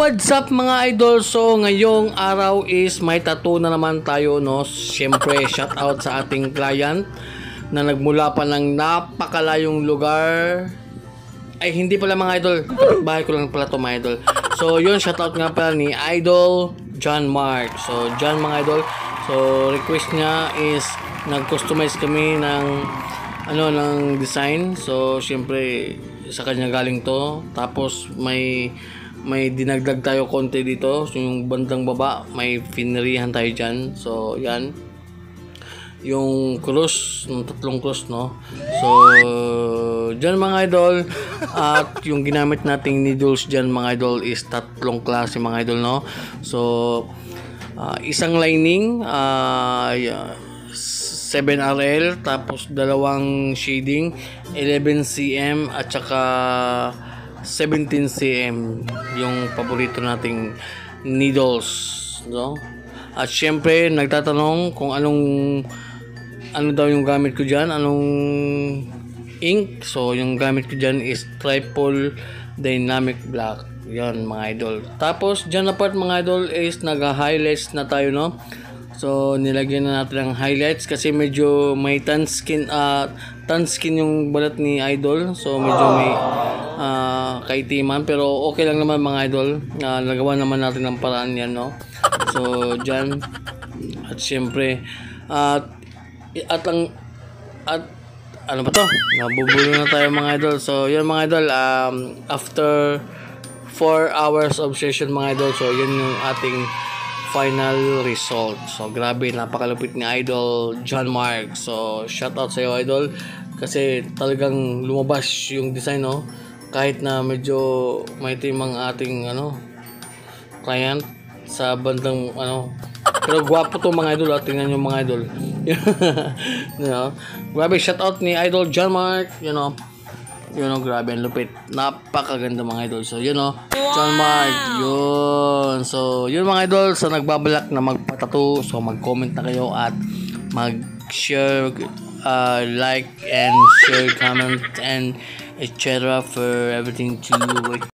What's up mga idol? So ngayong araw is may tattoo na naman tayo, no? Siyempre shout out sa ating client na nagmula pa ng napakalayong lugar. Ay hindi pala mga idol, bahay ko lang pala to mga idol. So yun, shout out nga pala ni Idol John Mark. So John mga idol, so request niya is nag-customize kami ng ng design. So siyempre sa kanya galing to. Tapos may dinagdag tayo konti dito. So, yung bandang baba, may finirihan tayo dyan. So, yan. Yung cross, yung tatlong cross, no? So, dyan mga idol. At yung ginamit nating needles dyan mga idol is tatlong klase mga idol, no? So, isang lining, 7RL, tapos dalawang shading, 11cm, at saka 17cm yung paborito nating needles, no? At syempre nagtatanong kung ano daw yung gamit ko diyan, anong ink. So yung gamit ko diyan is Triple Dynamic Black. Yan mga idol. Tapos diyan na part mga idol is nag-highlights na tayo, no? So nilagyan na natin ng highlights kasi medyo may tan skin yung balat ni idol. So medyo may kaitiman, pero okay lang naman mga idol. Nagawa naman natin ng paraan yan, no? So dyan. At syempre at ano ba to? Nabubulo na tayo mga idol. So yun mga idol, after 4 hours of session mga idol, so yun yung ating final result. So grabe, napakalupit ni Idol John Mark. So shout out sa iyo idol, kasi talagang lumabas yung design, no? Kahit na medyo may timang ating client sa bandang pero gwapo to mga idol. Tingnan nyo mga idol. Grabe, shout out ni Idol John Mark. Grabe, ang lupit. Napakaganda mga idol. So John Mark, yun. So yun mga idol, so nagbabalak na magpatato, so mag-comment na kayo at mag-share, like and share, comment and etc. for everything to